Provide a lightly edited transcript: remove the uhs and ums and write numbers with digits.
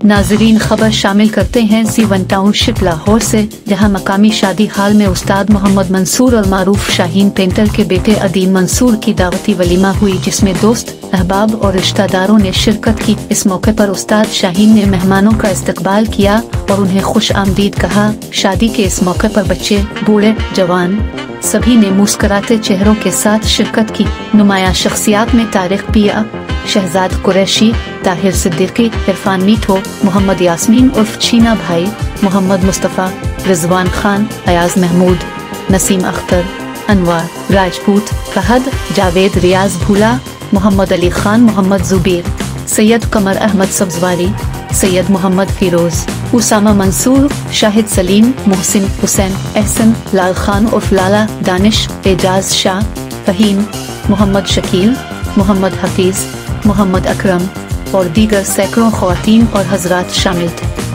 नाजरीन, खबर शामिल करते हैं C1 टाउनशिप लाहौर से, जहां मकामी शादी हाल में उस्ताद मोहम्मद मंसूर और मारूफ शाहीन पेंटर के बेटे अदीम मंसूर की दावती वलीमा हुई, जिसमें दोस्त, अहबाब और रिश्तेदारों ने शिरकत की। इस मौके पर उस्ताद शाहीन ने मेहमानों का इस्तकबाल किया और उन्हें खुश आमदीद कहा। शादी के इस मौके पर बच्चे, बूढ़े, जवान सभी ने मुस्कुराते चेहरों के साथ शिरकत की। नुमाया शख्सियात में तारिक पिया, शहजाद कुरैशी, ताहिर सिद्दीकी, इरफान मीठो, मोहम्मद यास्मीन उर्फ चीना भाई, मोहम्मद मुस्तफ़ा, रिजवान खान, अयाज महमूद, नसीम अख्तर, अनवर राजपूत, फहद, जावेद, रियाज भूला, मोहम्मद अली खान, मोहम्मद जुबेर, सैयद कमर अहमद सब्जवारी, सैयद मोहम्मद फिरोज, उसामा मंसूर, शाहिद सलीम, मोहसिन हुसैन, एहसन, लाल खान उर्फ लाला, दानिश, एजाज शाह, फहीम, मोहम्मद शकील, मोहम्मद हफीज, मोहम्मद अकरम और दीगर सैकड़ों ख्वातीन और हजरात शामिल थे।